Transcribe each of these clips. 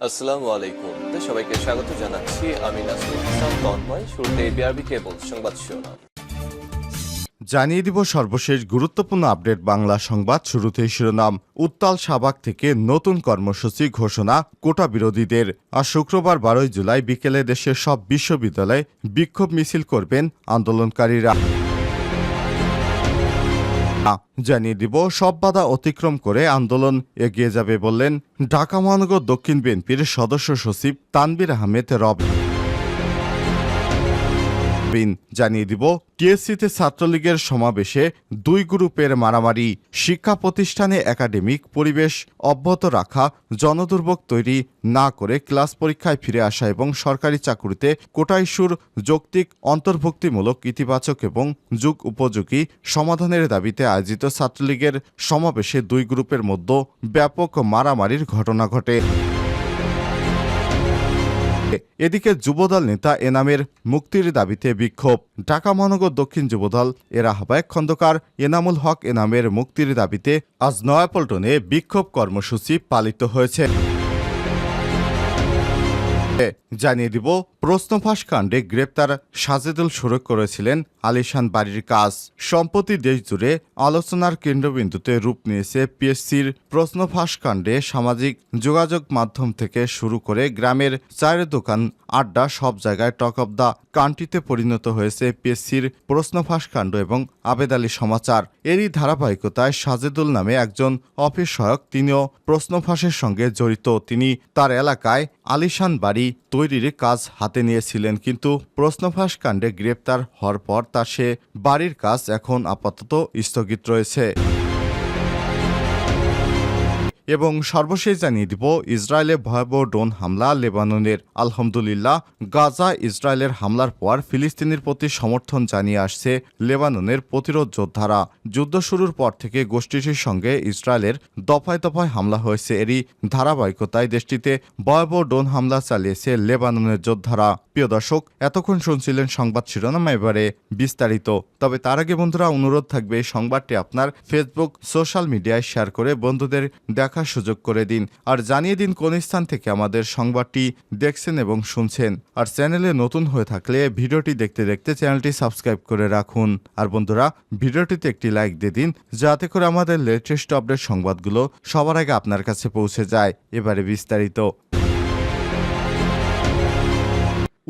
আসসালামু আলাইকুম। সবাইকে স্বাগত জানাচ্ছি। আমি নাসরুল হাসান তন্ময়। শুরুতে বিআরবি কেবল সংবাদ শিরোনাম। জানিয়ে দিব সর্বশেষ গুরুত্বপূর্ণ আপডেট বাংলা সংবাদ। শুরুতেই শিরোনাম। উত্তাল শাহবাগ থেকে নতুন কর্মসূচি ঘোষণা কোটা বিরোধীদের। আজ শুক্রবার 12 জুলাই বিকেলে দেশের সব বিশ্ববিদ্যালয়ে বিক্ষোভ মিছিল করবেন আন্দোলনকারীরা। জানিয়ে দিব সব বাধা অতিক্রম করে আন্দোলন এগিয়ে যাবে বললেন ঢাকা মহানগর দক্ষিণ বিএনপির সদস্য সচিব তানভীর আহমেদ রবিন। জানিয়ে দিব টিএসসিতে ছাত্রলীগের সমাবেশে দুই গ্রুপের মারামারি। শিক্ষা প্রতিষ্ঠানে একাডেমিক পরিবেশ অব্যাহত রাখা, জনদুর্ভোগ তৈরি না করে ক্লাস পরীক্ষায় ফিরে আসা এবং সরকারি চাকুরিতে কোটা ইস্যুর যৌক্তিক অন্তর্ভুক্তিমূলক ইতিবাচক এবং যুগ উপযোগী সমাধানের দাবিতে আয়োজিত ছাত্রলীগের সমাবেশে দুই গ্রুপের মধ্যে ব্যাপক মারামারির ঘটনা ঘটে। এদিকে যুবদল নেতা এনামের মুক্তির দাবিতে বিক্ষোভ। ঢাকা মহানগর দক্ষিণ যুবদল এর আহ্বায়ক খন্দকার এনামুল হক এনামের মুক্তির দাবিতে আজ নয়াপল্টনে বিক্ষোভ কর্মসূচি পালিত হয়েছে। জানিয়ে দিব প্রশ্নফাঁস কাণ্ডে গ্রেপ্তার সাজেদুল শুরু করেছিলেন আলিশান বাড়ির কাজ। সম্প্রতি দেশ জুড়ে আলোচনার কেন্দ্রবিন্দুতে রূপ নিয়েছে পিএসসির প্রশ্নফাঁস কাণ্ডে। সামাজিক যোগাযোগ মাধ্যম থেকে শুরু করে গ্রামের চায়ের দোকান, আড্ডা, সব জায়গায় টক অব দ্য কান্ট্রিতে পরিণত হয়েছে পিএসসির প্রশ্নফাঁস কাণ্ড এবং আবেদ আলী সমাচার। এরই ধারাবাহিকতায় সাজেদুল নামে একজন অফিস সহায়ক, তিনিও প্রশ্নফাঁসের সঙ্গে জড়িত। তিনি তার এলাকায় আলিশান বাড়ি তৈরির কাজ হাতে নিয়েছিলেন, কিন্তু প্রশ্নফাঁস কাণ্ডে গ্রেপ্তার হওয়ার পর তার সে বাড়ির কাজ এখন আপাতত স্থগিত রয়েছে। এবং সর্বশেষ জানিয়ে দিব ইসরায়েলে ভয়াবহ ড্রোন হামলা লেবাননের। আলহামদুলিল্লাহ, গাজা ইসরায়েলের হামলার পর ফিলিস্তিনের প্রতি সমর্থন জানিয়ে আসছে লেবাননের প্রতিরোধ যোদ্ধারা। যুদ্ধ শুরুর পর থেকে গোষ্ঠীটির সঙ্গে ইসরায়েলের দফায় দফায় হামলা হয়েছে। এরই ধারাবাহিকতায় দেশটিতে ভয়াবহ ড্রোন হামলা চালিয়েছে লেবাননের যোদ্ধারা। প্রিয় দর্শক, এতক্ষণ শুনছিলেন সংবাদ শিরোনাম, এবারে বিস্তারিত। তবে তার আগে বন্ধুরা, অনুরোধ থাকবে এই সংবাদটি আপনার ফেসবুক সোশ্যাল মিডিয়ায় শেয়ার করে বন্ধুদের দেখার সুযোগ করে দিন। আর জানিয়ে দিন কোন স্থান থেকে আমাদের সংবাদটি দেখছেন এবং শুনছেন। আর চ্যানেলে নতুন হয়ে থাকলে ভিডিওটি দেখতে দেখতে চ্যানেলটি সাবস্ক্রাইব করে রাখুন। আর বন্ধুরা, ভিডিওটিতে একটি লাইক দিয়ে দিন, যাতে করে আমাদের লেটেস্ট আপডেট সংবাদগুলো সবার আগে আপনার কাছে পৌঁছে যায়। এবারে বিস্তারিত।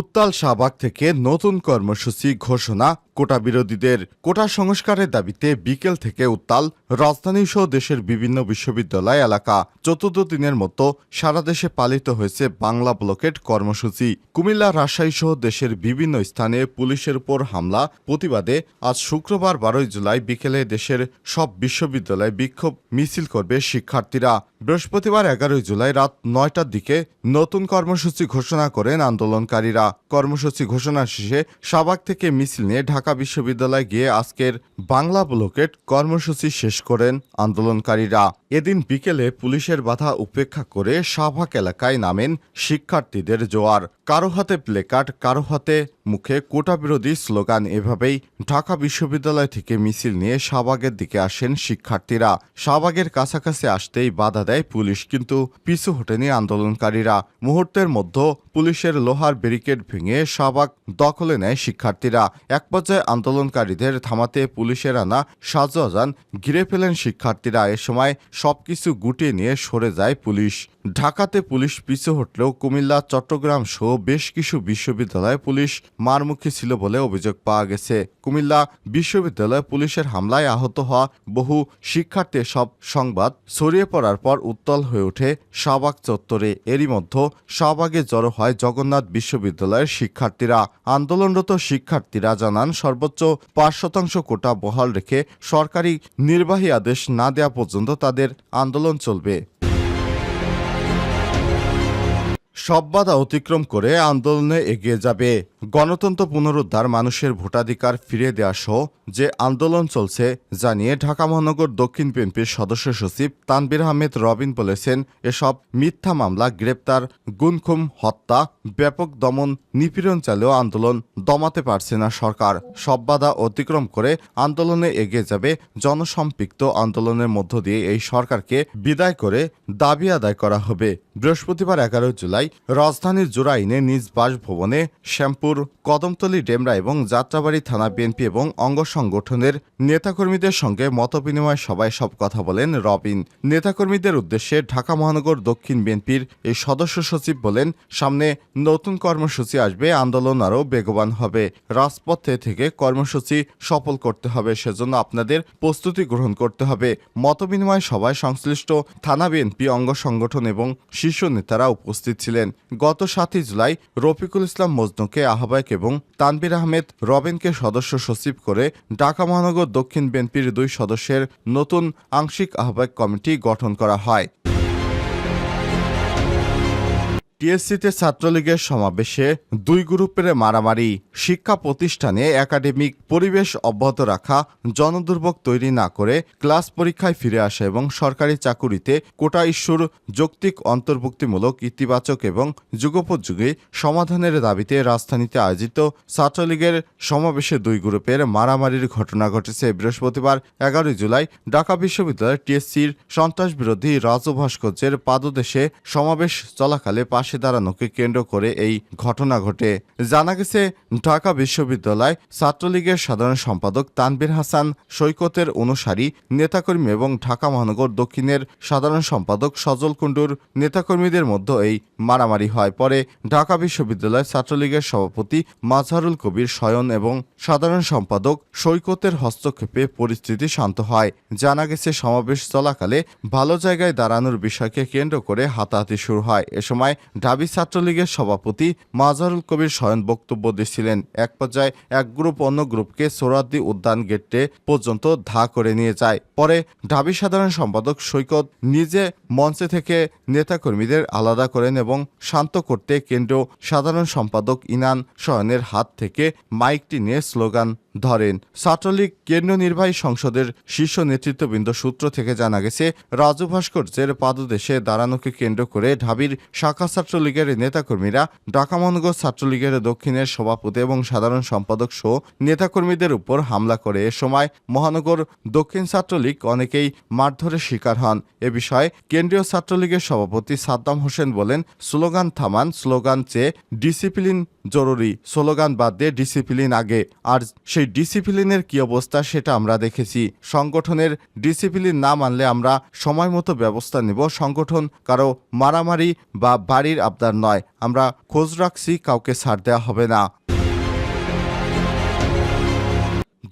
উত্তাল শাহবাগ থেকে নতুন কর্মসূচি ঘোষণা কোটা বিরোধীদের। কোটা সংস্কারের দাবিতে বিকেল থেকে উত্তাল রাজধানী সহ দেশের বিভিন্ন বিশ্ববিদ্যালয় এলাকা। চতুর্থ দিনের মতো সারা দেশে পালিত হয়েছে বাংলা ব্লকেট কর্মসূচি। কুমিল্লা, রাজশাহী সহ দেশের বিভিন্ন স্থানে পুলিশের উপর হামলা প্রতিবাদে আজ শুক্রবার 12 জুলাই বিকেলে দেশের সব বিশ্ববিদ্যালয়ে বিক্ষোভ মিছিল করবে শিক্ষার্থীরা। বৃহস্পতিবার 11 জুলাই রাত 9টার দিকে নতুন কর্মসূচি ঘোষণা করেন আন্দোলনকারীরা। কর্মসূচি ঘোষণা শেষে শাহবাগ থেকে মিছিল নিয়ে ঢাকা বিশ্ববিদ্যালয়ে গিয়ে আজকের বাংলা ব্লকেট কর্মসূচি শেষ করেন আন্দোলনকারীরা। এদিন বিকেলে পুলিশের বাধা উপেক্ষা করে শাহবাগ এলাকায় নামেন শিক্ষার্থীদের জোয়ার। কারো হাতে প্লেকার্ড, কারো হাতে মুখে কোটা বিরোধী স্লোগান। এভাবেই ঢাকা বিশ্ববিদ্যালয় থেকে মিছিল নিয়ে শাহবাগের দিকে আসেন শিক্ষার্থীরা। শাহবাগের কাছাকাছি আসতেই বাধা দেয় পুলিশ, কিন্তু পিছু হটেনি আন্দোলনকারীরা। মুহূর্তের মধ্যে পুলিশের লোহার ব্যারিকেড ভেঙে শাহবাগ দখলে নেয় শিক্ষার্থীরা। এক পর্যায়ে আন্দোলনকারীদের থামাতে পুলিশের আনা সাজোয়াজান ঘিরে ফেলেন শিক্ষার্থীরা। এ সময় সবকিছু গুটিয়ে নিয়ে সরে যায় পুলিশ। ঢাকাতে পুলিশ পিছু হটলেও কুমিল্লা, চট্টগ্রাম সহ বেশ কিছু বিশ্ববিদ্যালয়ে পুলিশ মারমুখী ছিল বলে অভিযোগ পাওয়া গেছে। কুমিল্লা বিশ্ববিদ্যালয়ে পুলিশের হামলায় আহত হওয়া বহু শিক্ষার্থীর সব সংবাদ ছড়িয়ে পড়ার পর উত্তাল হয়ে ওঠে শাহবাগ চত্বরে। এরই মধ্যে শাহবাগে জড়ো হয় জগন্নাথ বিশ্ববিদ্যালয়ের শিক্ষার্থীরা। আন্দোলনরত শিক্ষার্থীরা জানান, সর্বোচ্চ 5% কোটা বহাল রেখে সরকারি নির্বাহী আদেশ না দেওয়া পর্যন্ত তাদের আন্দোলন চলবে। সব বাধা অতিক্রম করে আন্দোলনে এগিয়ে যাবে। গণতন্ত্র পুনরুদ্ধার, মানুষের ভোটাধিকার ফিরিয়ে দেওয়া সহ যে আন্দোলন চলছে জানিয়ে ঢাকা মহানগর দক্ষিণ বিএনপির সদস্য সচিব তানভীর আহমেদ রবিন বলেছেন, এসব মিথ্যা মামলা, গ্রেপ্তার, গুম-খুন, হত্যা, ব্যাপক দমন নিপীড়ন চালেও আন্দোলন দমাতে পারছে না সরকার। সব বাধা অতিক্রম করে আন্দোলনে এগিয়ে যাবে। জনসম্পৃক্ত আন্দোলনের মধ্য দিয়ে এই সরকারকে বিদায় করে দাবি আদায় করা হবে। বৃহস্পতিবার 11 জুলাই রাজধানীর জুরাইনে নিজ বাসভবনে শ্যামপুর, কদমতলী, ডেমরা এবং যাত্রাবাড়ী থানা বিএনপি এবং অঙ্গ সংগঠনের নেতাকর্মীদের সঙ্গে মতবিনিময় সভায় সব কথা বলেন রবিন। নেতাকর্মীদের উদ্দেশ্যে ঢাকা মহানগর দক্ষিণ বিএনপির এই সদস্য সচিব বলেন, সামনে নতুন কর্মসূচি আসবে, আন্দোলন আরও বেগবান হবে। রাজপথে থেকে কর্মসূচি সফল করতে হবে, সেজন্য আপনাদের প্রস্তুতি গ্রহণ করতে হবে। মতবিনিময় সভায় সংশ্লিষ্ট থানা বিএনপি, অঙ্গ সংগঠন এবং শীর্ষ নেতারা উপস্থিত ছিলেন। গত 7 জুলাই রফিকুল ইসলাম মজনুকে আহ্বায়ক এবং তানভীর আহমেদ রবিনকে সদস্য সচিব করে ঢাকা মহানগর দক্ষিণ বিএনপির 2 সদস্যের নতুন আংশিক আহ্বায়ক কমিটি গঠন করা হয়। টিএসসিতে ছাত্রলীগের সমাবেশে 2 গ্রুপের মারামারি, শিক্ষা প্রতিষ্ঠানে একাডেমিক পরিবেশ অব্যাহত রাখা, জনদুর্ভোগ তৈরি না করে ক্লাস পরীক্ষায় ফিরে আসা এবং সরকারি চাকুরিতে কোটা ইস্যুর যৌক্তিক, অন্তর্ভুক্তিমূলক, ইতিবাচক এবং যুগোপযোগী সমাধানের দাবিতে রাজধানীতে আয়োজিত ছাত্রলীগের সমাবেশে 2 গ্রুপের মারামারির ঘটনা ঘটেছে। বৃহস্পতিবার 11 জুলাই ঢাকা বিশ্ববিদ্যালয়ের টিএসসির সন্ত্রাসবিরোধী রাজু ভাস্কর্যের পাদদেশে সমাবেশ চলাকালে পাশে দাঁড়ানোকে কেন্দ্র করে এই ঘটনা ঘটে। জানা গেছে, ঢাকা বিশ্ববিদ্যালয় ছাত্রলীগের সাধারণ সম্পাদক তানভীর হাসান সৈকতের অনুসারী নেতাকর্মী এবং ঢাকা মহানগর দক্ষিণের সাধারণ সম্পাদক সজল কুণ্ডুর নেতাকর্মীদের মধ্যে এই মারামারি হয়। পরে ঢাকা বিশ্ববিদ্যালয় ছাত্রলীগের সভাপতি মাজহারুল কবির শয়ন এবং সাধারণ সম্পাদক সৈকতের হস্তক্ষেপে পরিস্থিতি শান্ত হয়। জানা গেছে, সমাবেশ চলাকালে ভালো জায়গায় দাঁড়ানোর বিষয়কে কেন্দ্র করে হাতাহাতি শুরু হয়। এ সময় ঢাবি ছাত্রলীগের সভাপতি মাজহারুল কবির শয়ন বক্তব্য দিচ্ছিলেন। এক পর্যায়ে এক গ্রুপ অন্য গ্রুপকে সোহরাওয়ার্দী উদ্যান গেটে পর্যন্ত ধা করে নিয়ে যায়। পরে ঢাবি সাধারণ সম্পাদক সৈকত নিজে মঞ্চে থেকে নেতাকর্মীদের আলাদা করেন এবং শান্ত করতে কেন্দ্রীয় সাধারণ সম্পাদক ইনান শয়নের হাত থেকে মাইকটি নিয়ে স্লোগান ধরেন। ছাত্রলীগ কেন্দ্রীয় নির্বাহী সংসদের শীর্ষ নেতৃত্ববৃন্দ সূত্র থেকে জানা গেছে, রাজু ভাস্কর্যের পাদদেশে দাঁড়ানোকে কেন্দ্র করে ঢাবির শাখা ছাত্রলীগের নেতাকর্মীরা ঢাকা মহানগর ছাত্রলীগের দক্ষিণের সভাপতি এবং সাধারণ সম্পাদক সহ নেতাকর্মীদের উপর হামলা করে। এ সময় মহানগর দক্ষিণ ছাত্রলীগ অনেকেই মারধরের শিকার হন। এ বিষয়ে কেন্দ্রীয় ছাত্রলীগের সভাপতি সাদ্দাম হোসেন বলেন, স্লোগান থামান, স্লোগান চেয়ে ডিসিপ্লিন জরুরি, স্লোগান বাদ দিয়ে ডিসিপ্লিন আগে। আর সেই ডিসিপ্লিনের কি অবস্থা সেটা আমরা দেখেছি। সংগঠনের ডিসিপ্লিন না মানলে আমরা সময় মতো ব্যবস্থা নেব। সংগঠন কারো মারামারি বা বাড়ির আবদার নয়, আমরা খোঁজ রাখছি, কাউকে ছাড় দেওয়া হবে না।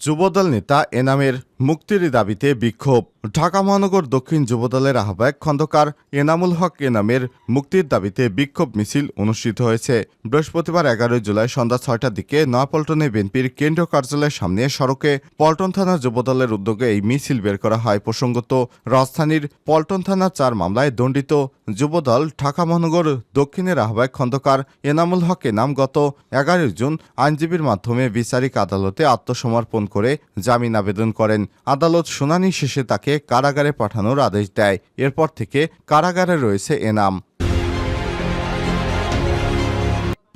যুবদল নেতা এনামের মুক্তির দাবিতে বিক্ষোভ। ঢাকা মহানগর দক্ষিণ যুবদলের আহ্বায়ক খন্দকার এনামুল হক এনামের মুক্তির দাবিতে বিক্ষোভ মিছিল অনুষ্ঠিত হয়েছে। বৃহস্পতিবার 11 জুলাই সন্ধ্যা 6টার দিকে নয়াপল্টনে বিএনপির কেন্দ্রীয় কার্যালয়ের সামনে সড়কে পল্টন থানা যুবদলের উদ্যোগে এই মিছিল বের করা হয়। প্রসঙ্গত, রাজধানীর পল্টন থানা 4 মামলায় দণ্ডিত যুবদল ঢাকা মহানগর দক্ষিণের আহ্বায়ক খন্দকার এনামুল হক এনাম গত 11 জুন আইনজীবীর মাধ্যমে বিচারিক আদালতে আত্মসমর্পণ করে জামিন আবেদন করেন। আদালত শুনানি শেষে তাকে কারাগারে পাঠানোর আদেশ দেয়। এরপর থেকে কারাগারে রয়েছে এনাম।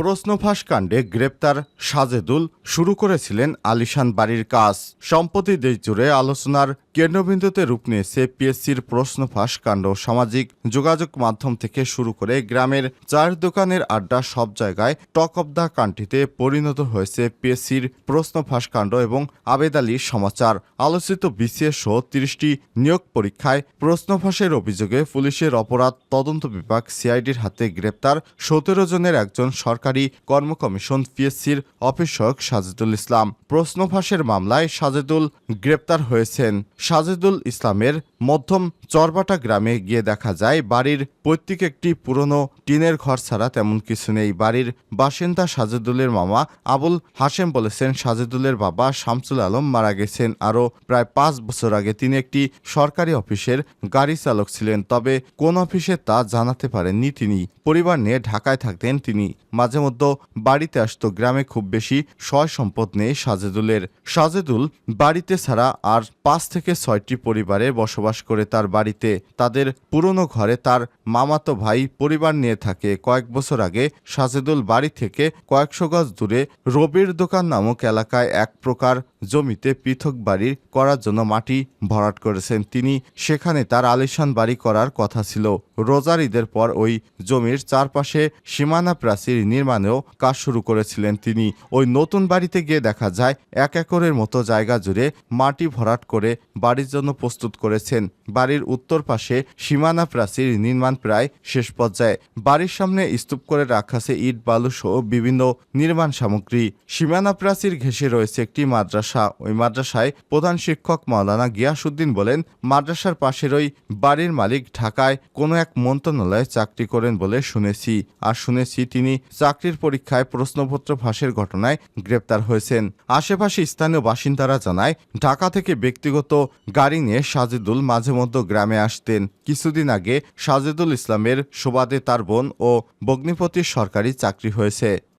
প্রশ্নফাঁস কাণ্ডে গ্রেপ্তার সাজেদুল শুরু করেছিলেন আলিশান বাড়ির কাজ। সম্প্রতি দেশজুড়ে আলোচনার কেন্দ্রবিন্দুতে রূপ নিয়েছে পিএসসির প্রশ্নফাঁস কাণ্ড। সামাজিক যোগাযোগ মাধ্যম থেকে শুরু করে গ্রামের চায়ের দোকানের আড্ডা, সব জায়গায় টক অব দ্য কান্ট্রিতে পরিণত হয়েছে পিএসসির প্রশ্নফাঁস কাণ্ড এবং আবেদ আলীর সমাচার। আলোচিত বিসিএস সহ 30টি নিয়োগ পরীক্ষায় প্রশ্নফাঁসের অভিযোগে পুলিশের অপরাধ তদন্ত বিভাগ সিআইডির হাতে গ্রেপ্তার 17 জনের একজন সরকারি কর্ম কমিশন পিএসসির অফিসক সাজেদুল ইসলাম। প্রশ্নফাঁসের মামলায় সাজেদুল গ্রেপ্তার হয়েছেন। সাজেদুল ইসলামের মধ্যম চরবাটা গ্রামে গিয়ে দেখা যায় বাড়ির পৈতৃক একটি পুরনো টিনের ঘর ছাড়া তেমন কিছু নেই। বাড়ির বাসিন্দা সাজেদুলের মামা আবুল হাশেম বলেছেন, সাজেদুলের বাবা শামসুল আলম মারা গেছেন। আরও প্রায় 5 বছর আগে তিনি একটি সরকারি অফিসের গাড়ি চালক ছিলেন, তবে কোন অফিসে তা জানাতে পারেননি তিনি। পরিবার নিয়ে ঢাকায় থাকতেন তিনি। মাঝে মাঝে মধ্যে বাড়িতে আসতো। গ্রামে খুব বেশি সয় সম্পদ নেই সাজেদুলের। সাজেদুল বাড়িতে ছাড়া আর 5 থেকে 6টি পরিবারে বসবাস করে তার বাড়িতে। তাদের পুরনো ঘরে তার মামাতো ভাই পরিবার নিয়ে থাকে। কয়েক বছর আগে সাজেদুল বাড়ি থেকে কয়েকশো গজ দূরে রবির দোকান নামক এলাকায় এক প্রকার জমিতে পৃথক বাড়ি করার জন্য মাটি ভরাট করেছেন। তিনি সেখানে তার আলিশান বাড়ি করার কথা ছিল। রোজার ঈদের পর ওই জমির চারপাশে সীমানা প্রাচীর নির্মাণেও কাজ শুরু করেছিলেন তিনি। ওই নতুন বাড়িতে গিয়ে দেখা যায় 1 একরের মতো জায়গা জুড়ে মাটি ভরাট করে বাড়ির জন্য প্রস্তুত করেছেন। বাড়ির উত্তর পাশে সীমানা প্রাচীর নির্মাণ প্রায় শেষ পর্যায়ে। বাড়ির সামনে স্তূপ করে রাখা আছে ইট বালু সহ বিভিন্ন নির্মাণ সামগ্রী। সীমানা প্রাচীর ঘেঁষে রয়েছে একটি মাদ্রাসা। ওই মাদ্রাসায় প্রধান শিক্ষক মাওলানা গিয়াসউদ্দিন বলেন, মাদ্রাসার পাশের ওই বাড়ির মালিক ঢাকায় কোনো এক মন্ত্রণালয়ে চাকরি করেন বলে শুনেছি তিনি চাকরির পরীক্ষায় প্রশ্নপত্র ফাঁসের ঘটনায় গ্রেপ্তার হয়েছেন। আশেপাশে স্থানীয় বাসিন্দারা জানায়, ঢাকা থেকে ব্যক্তিগত গাড়ি নিয়ে সাজেদুল মাঝে মধ্যে গ্রামে আসতেন। কিছুদিন আগে সাজেদুল ইসলামের সুবাদে তার বোন ও ভগ্নিপতির সরকারি চাকরি হয়েছে।